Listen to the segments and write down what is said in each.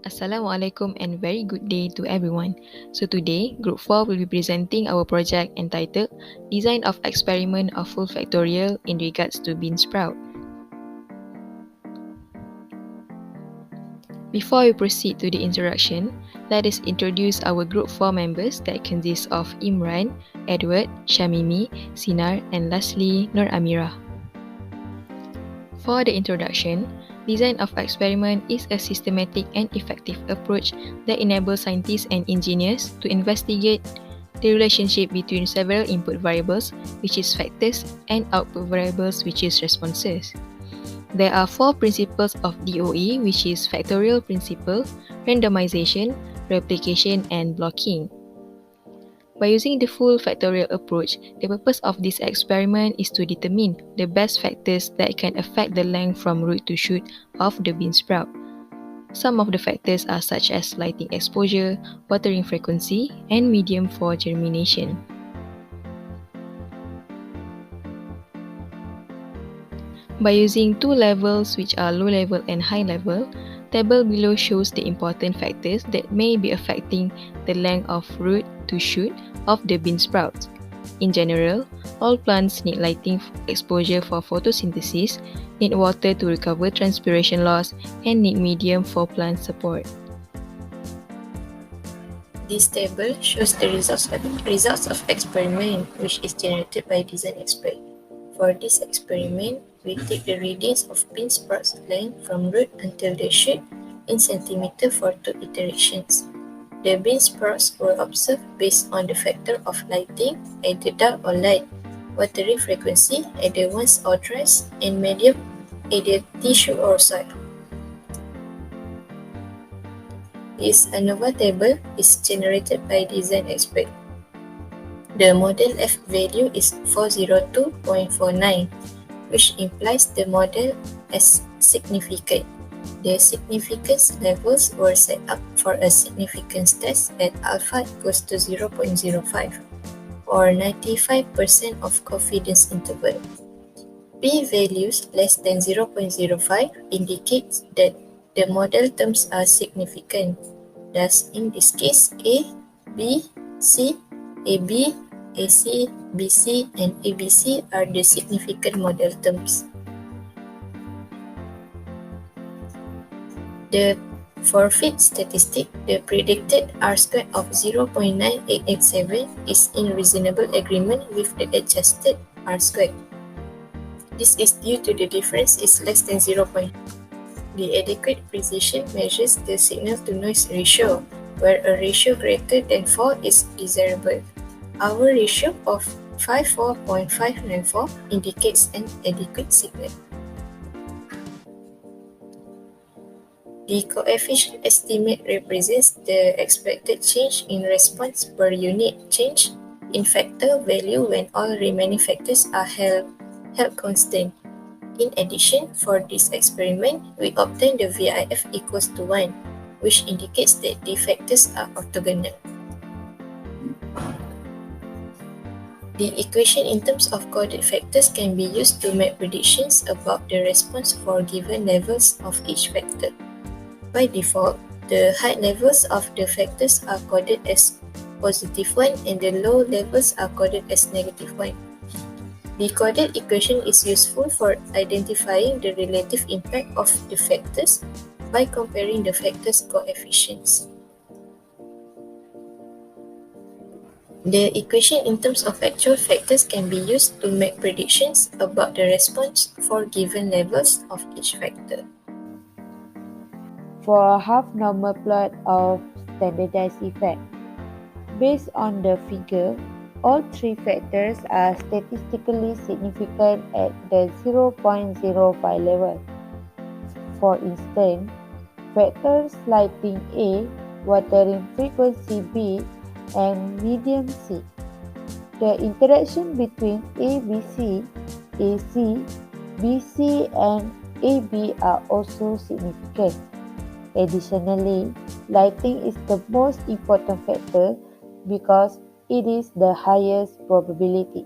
Assalamualaikum and very good day to everyone. So today, Group 4 will be presenting our project entitled Design of Experiment of Full Factorial in regards to bean sprout. Before we proceed to the introduction, let us introduce our Group 4 members that consists of Imran, Edward, Shamimi, Sinar and lastly Nur Amira. For the introduction, design of experiment is a systematic and effective approach that enables scientists and engineers to investigate the relationship between several input variables, which is factors, and output variables, which is responses. There are four principles of DOE, which is factorial principle, randomization, replication, and blocking. By using the full factorial approach, the purpose of this experiment is to determine the best factors that can affect the length from root to shoot of the bean sprout. Some of the factors are such as lighting exposure, watering frequency, and medium for germination. By using two levels which are low level and high level, table below shows the important factors that may be affecting the length of root to shoot of the bean sprouts. In general, all plants need lighting exposure for photosynthesis, need water to recover transpiration loss, and need medium for plant support. This table shows the results of experiment which is generated by design expert. For this experiment, we take the readings of bean sprouts length from root until the shoot in centimeter for 2 iterations. The bean sprouts were observed based on the factor of lighting, either dark or light, watering frequency, either once or thrice, and medium, either tissue or soil. This ANOVA table is generated by design expert. The model F value is 402.49, which implies the model as significant. The significance levels were set up for a significance test at alpha equals to 0.05 or 95% of confidence interval. P-values less than 0.05 indicates that the model terms are significant. Thus, in this case, A, B, C, AB, AC, BC, and ABC are the significant model terms. For fit statistic, the predicted R-square of 0.9887 is in reasonable agreement with the adjusted R-square. This is due to the difference is less than 0. The adequate precision measures the signal-to-noise ratio, where a ratio greater than 4 is desirable. Our ratio of 54.594 indicates an adequate signal. The coefficient estimate represents the expected change in response per unit change in factor value when all remaining factors are held constant. In addition, for this experiment, we obtain the VIF equals to 1, which indicates that the factors are orthogonal. The equation in terms of coded factors can be used to make predictions about the response for given levels of each factor. By default, the high levels of the factors are coded as positive 1 and the low levels are coded as negative 1. The coded equation is useful for identifying the relative impact of the factors by comparing the factors' coefficients. The equation in terms of actual factors can be used to make predictions about the response for given levels of each factor. For a half normal plot of standardized effect, based on the figure, all three factors are statistically significant at the 0.05 level. For instance, factors lighting A, watering frequency B, and medium C. The interaction between ABC, AC, BC, and AB are also significant. Additionally, lighting is the most important factor because it is the highest probability.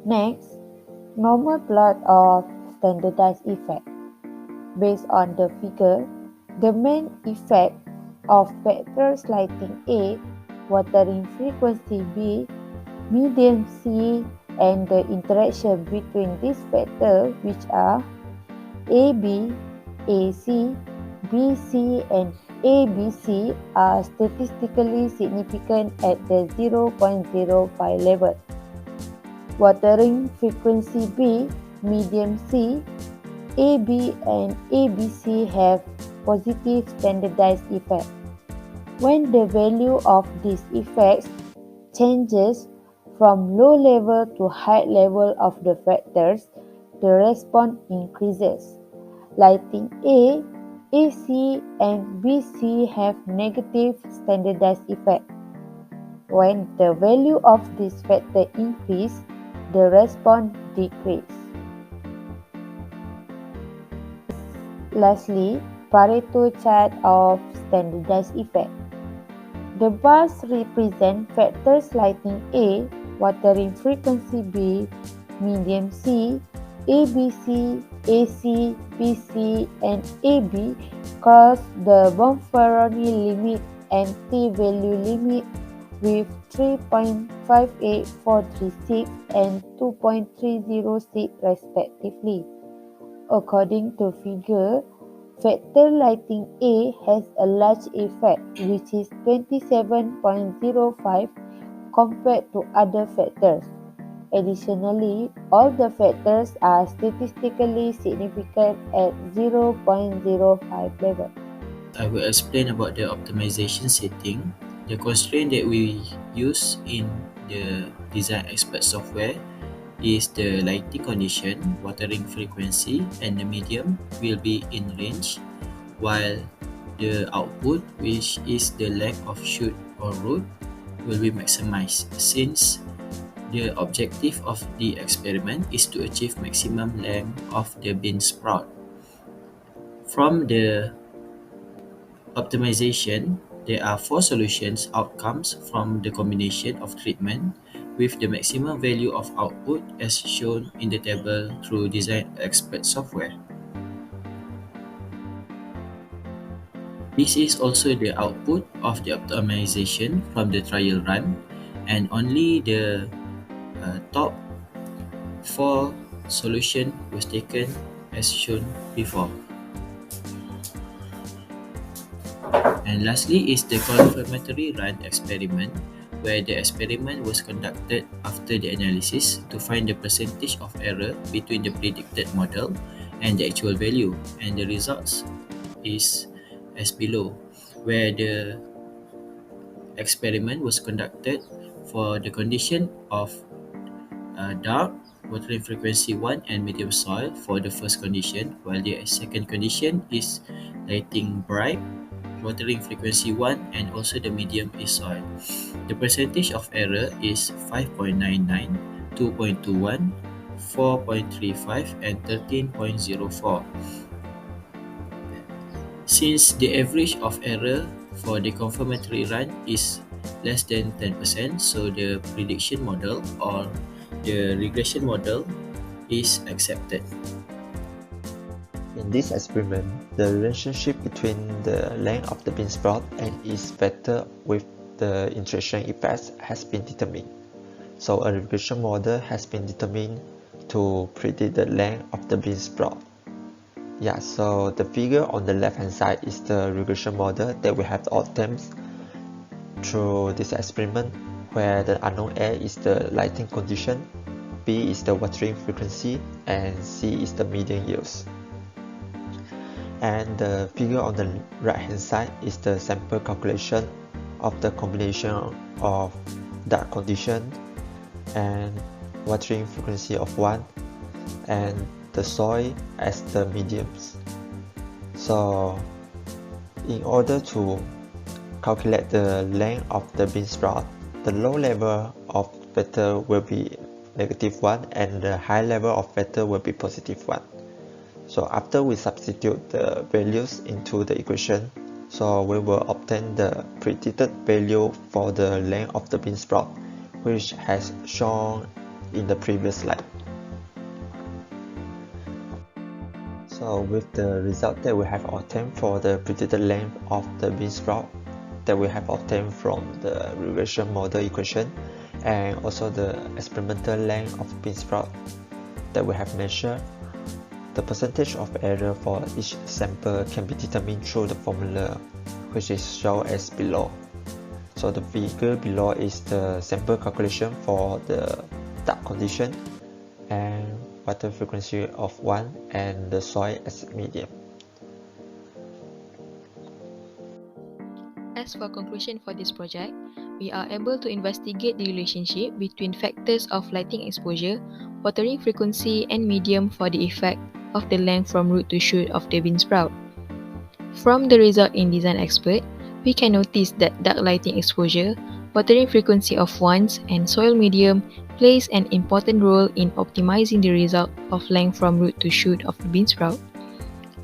Next, normal plot of standardized effect. Based on the figure, the main effect of vectors lighting A, watering frequency B, medium C, and the interaction between these vectors, which are AB, AC, BC, and ABC, are statistically significant at the 0.05 level. Watering frequency B, medium C, AB, and ABC have positive standardized effect. When the value of these effects changes from low level to high level of the vectors, the response increases. Lighting A, AC, and BC have negative standardized effect. When the value of this factor increase, the response decrease. Lastly, Pareto chart of standardized effect. The bars represent factors lighting A, watering frequency B, medium C, ABC, AC, BC, and AB cross the Bonferroni limit and t-value limit with 3.58436 and 2.306 respectively. According to figure, factor lighting A has a large effect, which is 27.05 compared to other factors. Additionally, all the factors are statistically significant at 0.05 level. I will explain about the optimization setting. The constraint that we use in the Design Expert software is the lighting condition, watering frequency, and the medium will be in range, while the output, which is the length of shoot or root, will be maximized, since the objective of the experiment is to achieve maximum length of the bean sprout. From the optimization, there are 4 solutions outcomes from the combination of treatment with the maximum value of output as shown in the table through Design Expert software. This is also the output of the optimization from the trial run, and only the top 4 solution was taken as shown before. And lastly is the confirmatory run experiment, where the experiment was conducted after the analysis to find the percentage of error between the predicted model and the actual value, and the results is as below, where the experiment was conducted for the condition of dark, watering frequency 1, and medium soil for the first condition, while the second condition is lighting bright, watering frequency 1, and also the medium is soil. The percentage of error is 5.99, 2.21, 4.35, and 13.04. Since the average of error for the confirmatory run is less than 10%, so the prediction model or the regression model is accepted. In this experiment, the relationship between the length of the bean sprout and its vector with the interaction effects has been determined. So a regression model has been determined to predict the length of the bean sprout. Yeah, so the figure on the left hand side is the regression model that we have obtained through this experiment, where the unknown A is the lighting condition, B is the watering frequency, and C is the median yields. And the figure on the right hand side is the sample calculation of the combination of dark condition and watering frequency of 1 and the soil as the mediums. So in order to calculate the length of the bean sprout, the low level of vector will be -1 and the high level of vector will be +1. So after we substitute the values into the equation, so we will obtain the predicted value for the length of the bean sprout, which has shown in the previous slide. So So with the result that we have obtained for the predicted length of the bean sprout that we have obtained from the regression model equation, and also the experimental length of bean sprout that we have measured, the percentage of error for each sample can be determined through the formula, which is shown as below. So the figure below is the sample calculation for the dark condition and water frequency of 1 and the soil as medium. As for conclusion for this project, we are able to investigate the relationship between factors of lighting exposure, watering frequency, and medium for the effect of the length from root to shoot of the bean sprout. From the result in Design Expert, we can notice that dark lighting exposure, watering frequency of 1s, and soil medium plays an important role in optimizing the result of length from root to shoot of the bean sprout.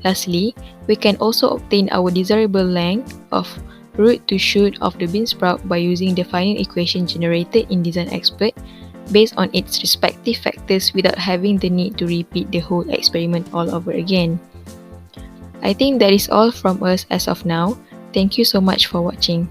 Lastly, we can also obtain our desirable length of root to shoot of the bean sprout by using the final equation generated in Design Expert based on its respective factors without having the need to repeat the whole experiment all over again. I think that is all from us as of now. Thank you so much for watching.